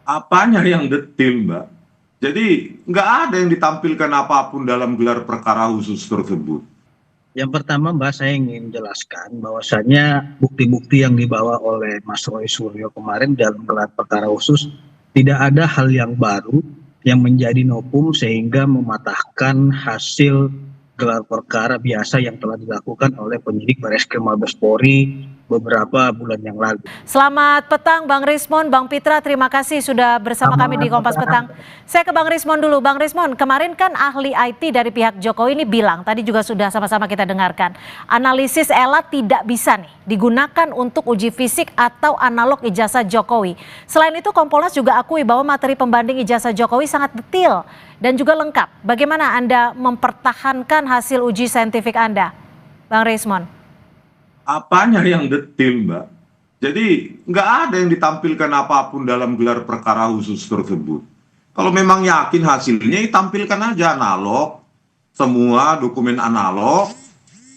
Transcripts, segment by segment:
Apanya yang detil, Mbak? Jadi nggak ada yang ditampilkan apapun dalam gelar perkara khusus tersebut. Yang pertama, Mbak, saya ingin jelaskan bahwasannya bukti-bukti yang dibawa oleh Mas Roy Suryo kemarin dalam gelar perkara khusus tidak ada hal yang baru yang menjadi novum sehingga mematahkan hasil gelar perkara biasa yang telah dilakukan oleh penyidik Bareskrim Mabes Polri beberapa bulan yang lalu. Selamat petang Bang Rismon, Bang Pitra, terima kasih sudah bersama kami di Kompas Petang. Saya ke Bang Rismon dulu. Bang Rismon, kemarin kan ahli IT dari pihak Jokowi ini bilang, tadi juga sudah sama-sama kita dengarkan, analisis ELA tidak bisa nih digunakan untuk uji fisik atau analog ijazah Jokowi. Selain itu Kompolnas juga akui bahwa materi pembanding ijazah Jokowi sangat detail dan juga lengkap. Bagaimana Anda mempertahankan hasil uji saintifik Anda, Bang Rismon? Apanya yang detil, Mbak? Jadi nggak ada yang ditampilkan apapun dalam gelar perkara khusus tersebut. Kalau memang yakin hasilnya, tampilkan aja analog, semua dokumen analog,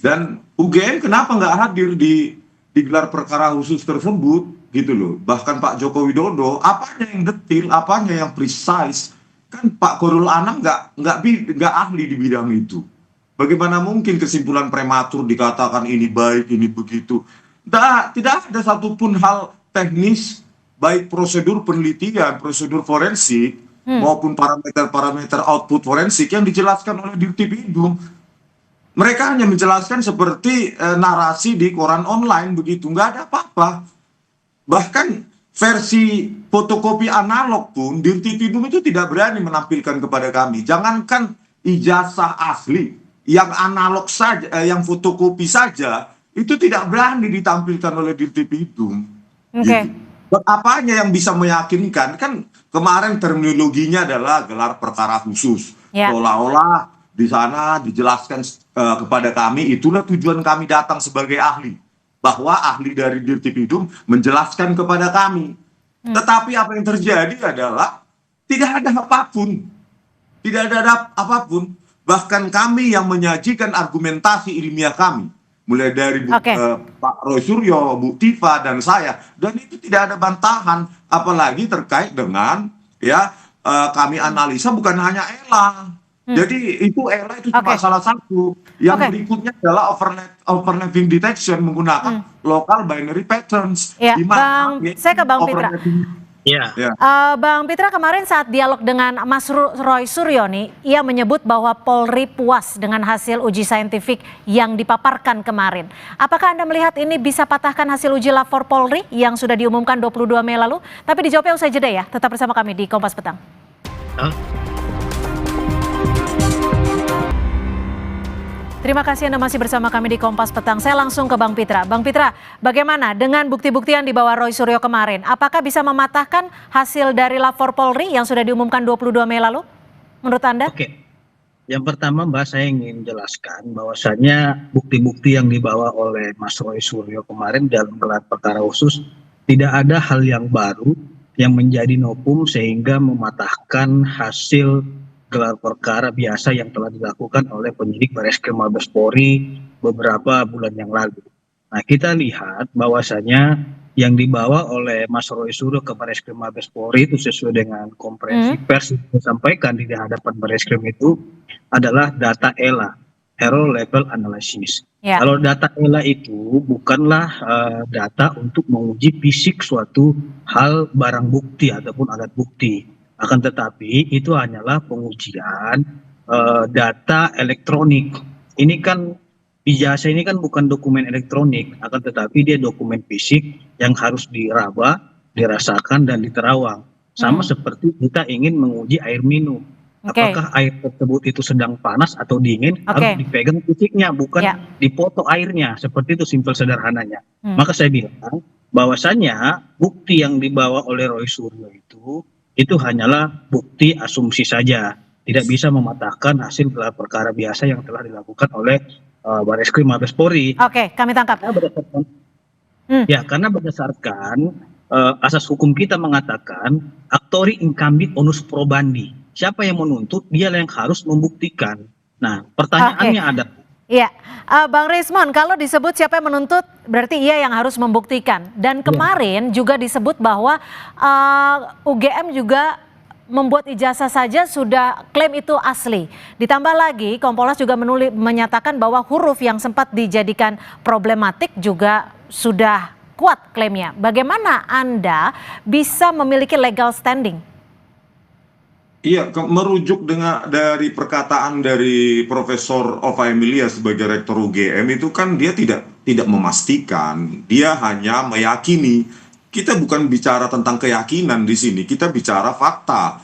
dan UGM kenapa nggak hadir di gelar perkara khusus tersebut, gitu loh. Bahkan Pak Joko Widodo, apanya yang detil, apanya yang precise, kan Pak Korul Anam nggak ahli di bidang itu. Bagaimana mungkin kesimpulan prematur dikatakan ini baik, ini begitu. Tidak ada satupun hal teknis, baik prosedur penelitian, prosedur forensik, maupun parameter-parameter output forensik yang dijelaskan oleh Dirtipidum. Mereka hanya menjelaskan seperti narasi di koran online begitu, nggak ada apa-apa. Bahkan versi fotokopi analog pun Dirtipidum itu tidak berani menampilkan kepada kami. Jangankan ijazah asli, yang analog saja, yang fotokopi saja, itu tidak berani ditampilkan oleh Dirtipidum. Oke. Gitu. Apanya yang bisa meyakinkan? Kan kemarin terminologinya adalah gelar perkara khusus. Ya. Seolah-olah di sana dijelaskan kepada kami, itulah tujuan kami datang sebagai ahli. Bahwa ahli dari Dirtipidum menjelaskan kepada kami. Tetapi apa yang terjadi adalah tidak ada apapun. Tidak ada apapun. Bahkan kami yang menyajikan argumentasi ilmiah kami, mulai dari Pak Roy Suryo, Bu Tifa, dan saya, dan itu tidak ada bantahan, apalagi terkait dengan kami analisa bukan hanya ELA. Jadi itu ELA itu cuma salah satu. Yang berikutnya adalah overlapping detection menggunakan local binary patterns. Ya, saya ke Bang Pitra. Ya. Bang Pitra, kemarin saat dialog dengan Mas Roy Suryo nih, ia menyebut bahwa Polri puas dengan hasil uji saintifik yang dipaparkan kemarin. Apakah Anda melihat ini bisa patahkan hasil uji lapor Polri yang sudah diumumkan 22 Mei lalu? Tapi dijawabnya usai jeda ya, tetap bersama kami di Kompas Petang. Terima kasih Anda masih bersama kami di Kompas Petang. Saya langsung ke Bang Pitra. Bang Pitra, bagaimana dengan bukti-bukti yang dibawa Roy Suryo kemarin? Apakah bisa mematahkan hasil dari lapor Polri yang sudah diumumkan 22 Mei lalu? Menurut Anda? Oke. Yang pertama, Mbak, saya ingin jelaskan bahwasannya bukti-bukti yang dibawa oleh Mas Roy Suryo kemarin dalam gelar perkara khusus tidak ada hal yang baru yang menjadi novum sehingga mematahkan hasil gelar perkara biasa yang telah dilakukan oleh penyidik Bareskrim Mabes Polri beberapa bulan yang lalu. Nah, kita lihat bahwasanya yang dibawa oleh Mas Roy Suryo ke Bareskrim Mabes Polri itu sesuai dengan konferensi pers yang disampaikan di hadapan Bareskrim itu adalah data ELA, Error Level Analysis. Ya. Kalau data ELA itu bukanlah data untuk menguji fisik suatu hal barang bukti ataupun alat bukti. Akan tetapi itu hanyalah pengujian data elektronik. Ini kan ijazah ini kan bukan dokumen elektronik, akan tetapi dia dokumen fisik yang harus diraba, dirasakan dan diterawang. Sama seperti kita ingin menguji air minum. Apakah air tersebut itu sedang panas atau dingin, harus dipegang fisiknya, bukan dipoto airnya. Seperti itu simpel sederhananya. Maka saya bilang bahwasannya bukti yang dibawa oleh Roy Suryo itu hanyalah bukti asumsi saja, tidak bisa mematahkan hasil gelar perkara biasa yang telah dilakukan oleh Bareskrim Mabes Polri. Oke, kami tangkap. Karena berdasarkan asas hukum kita mengatakan actori incumbit onus probandi. Siapa yang menuntut, dia yang harus membuktikan. Nah, pertanyaannya adalah Iya, Bang Rismon, kalau disebut siapa yang menuntut, berarti ia yang harus membuktikan. Dan kemarin juga disebut bahwa UGM juga membuat ijazah saja sudah klaim itu asli. Ditambah lagi, Kompolnas juga menyatakan bahwa huruf yang sempat dijadikan problematik juga sudah kuat klaimnya. Bagaimana Anda bisa memiliki legal standing? Iya, merujuk dari perkataan dari Profesor Ova Emilia sebagai Rektor UGM itu kan dia tidak memastikan, dia hanya meyakini. Kita bukan bicara tentang keyakinan di sini, kita bicara fakta.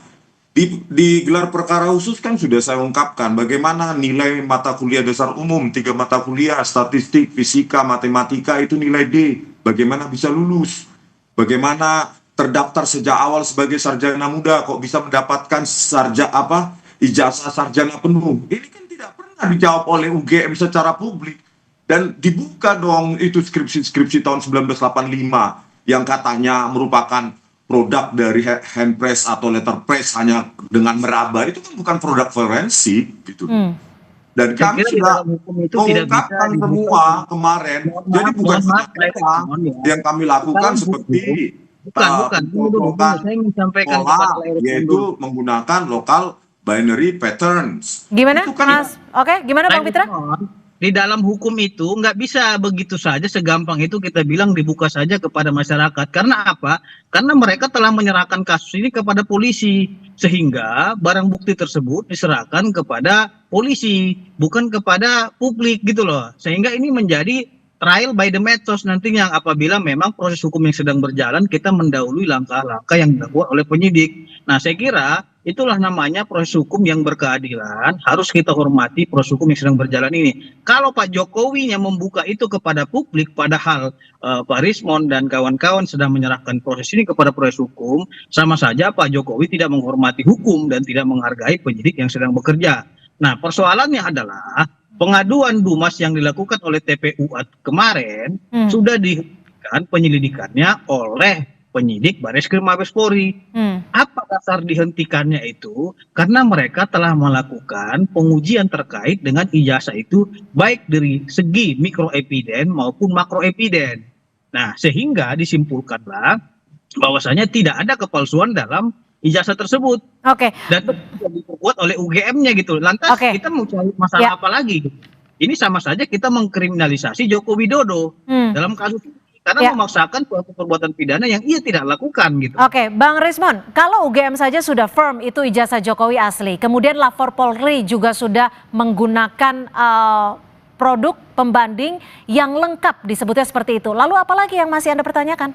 Di gelar perkara khusus kan sudah saya ungkapkan bagaimana nilai mata kuliah dasar umum, 3 mata kuliah, statistik, fisika, matematika itu nilai D. Bagaimana bisa lulus? Bagaimana terdaftar sejak awal sebagai sarjana muda kok bisa mendapatkan ijazah sarjana penuh? Ini kan tidak pernah dijawab oleh UGM secara publik. Dan dibuka dong itu skripsi tahun 1985 yang katanya merupakan produk dari hand press atau letter press hanya dengan meraba. Itu kan bukan produk forensik gitu. Dan kami sudah mengungkapkan semua kemarin. Jadi bukan yang kami lakukan seperti saya ingin sampaikan yaitu menggunakan local binary patterns. Gimana, itu kan, Mas? Oke, gimana Bang Pitra? Di dalam hukum itu nggak bisa begitu saja segampang itu kita bilang dibuka saja kepada masyarakat. Karena apa? Karena mereka telah menyerahkan kasus ini kepada polisi. Sehingga barang bukti tersebut diserahkan kepada polisi, bukan kepada publik gitu loh. Sehingga ini menjadi trial by the methods nantinya apabila memang proses hukum yang sedang berjalan kita mendahului langkah-langkah yang dilakukan oleh penyidik. Nah, saya kira itulah namanya proses hukum yang berkeadilan, harus kita hormati proses hukum yang sedang berjalan ini. Kalau Pak Jokowi yang membuka itu kepada publik padahal Pak Rismon dan kawan-kawan sedang menyerahkan proses ini kepada proses hukum, sama saja Pak Jokowi tidak menghormati hukum dan tidak menghargai penyidik yang sedang bekerja. Nah, persoalannya adalah pengaduan Dumas yang dilakukan oleh TPU kemarin sudah dihentikan penyelidikannya oleh penyidik Bareskrim Mabes Polri. Apa dasar dihentikannya itu? Karena mereka telah melakukan pengujian terkait dengan ijazah itu baik dari segi mikroepiden maupun makroepiden. Nah, sehingga disimpulkanlah bahwasanya tidak ada kepalsuan dalam ijazah tersebut. Oke. Dan diperkuat oleh UGM-nya gitu. Lantas kita mau cari masalah apa lagi? Ini sama saja kita mengkriminalisasi Joko Widodo dalam kasus ini karena memaksakan suatu perbuatan pidana yang ia tidak lakukan gitu. Oke, Bang Rismon, kalau UGM saja sudah firm itu ijazah Jokowi asli, kemudian lapor Polri juga sudah menggunakan produk pembanding yang lengkap disebutnya seperti itu. Lalu apalagi yang masih Anda pertanyakan?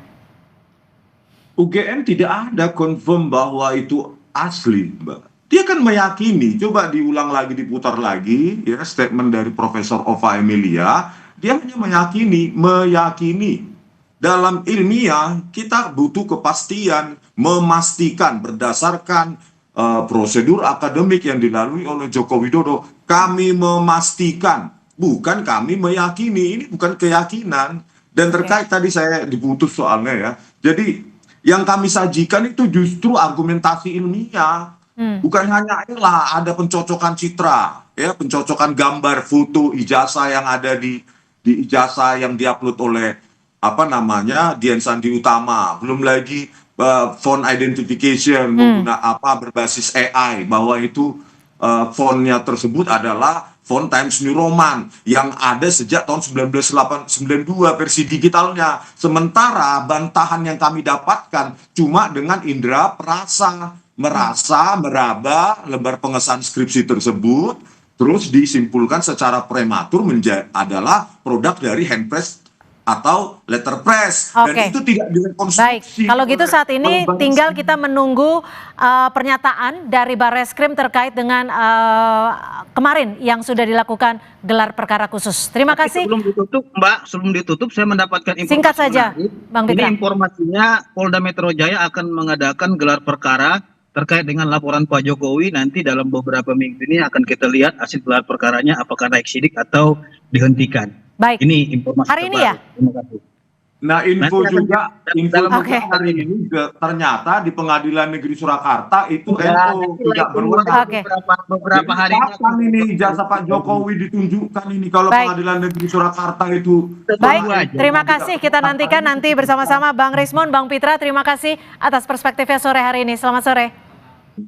UGM tidak ada confirm bahwa itu asli, Mbak. Dia kan meyakini, coba diulang lagi, diputar lagi, ya statement dari Profesor Ova Emilia, dia hanya meyakini. Dalam ilmiah kita butuh kepastian, memastikan berdasarkan prosedur akademik yang dilalui oleh Joko Widodo. Kami memastikan, bukan kami meyakini, ini bukan keyakinan. Dan terkait tadi saya diputus soalnya ya, jadi yang kami sajikan itu justru argumentasi ilmiah, bukan hanya ada pencocokan citra, ya pencocokan gambar, foto, ijazah yang ada di ijazah yang diupload oleh Dian Sandi Utama, belum lagi font identification berbasis AI bahwa itu fontnya tersebut adalah font Times New Roman yang ada sejak tahun 1992 versi digitalnya. Sementara bantahan yang kami dapatkan cuma dengan indera perasa, meraba lembar pengesahan skripsi tersebut, terus disimpulkan secara prematur adalah produk dari hand press atau letter press. Dan itu tidak direkonstruksi. Baik, kalau gitu saat ini tinggal kita menunggu pernyataan dari Bareskrim terkait dengan kemarin yang sudah dilakukan gelar perkara khusus. Terima kasih. Sebelum ditutup, Mbak, saya mendapatkan informasi. Singkat saja, Bang Pitra. Ini informasinya Polda Metro Jaya akan mengadakan gelar perkara terkait dengan laporan Pak Jokowi. Nanti dalam beberapa minggu ini akan kita lihat hasil gelar perkaranya apakah naik sidik atau dihentikan. Baik. Ini informasi hari ini ya? Terima kasih. Nah, info Nanti akan juga Oke. hari ini ternyata di Pengadilan Negeri Surakarta itu Ya, NU nanti tidak itu berwenang. Oke. beberapa Jadi hari kapan ini jasa Pak Jokowi ditunjukkan ini kalau Baik. Pengadilan Negeri Surakarta itu Baik, aja. terima kasih. Kita nantikan nanti bersama-sama Bang Rismon, Bang Pitra. Terima kasih atas perspektifnya sore hari ini. Selamat sore.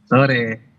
Sore.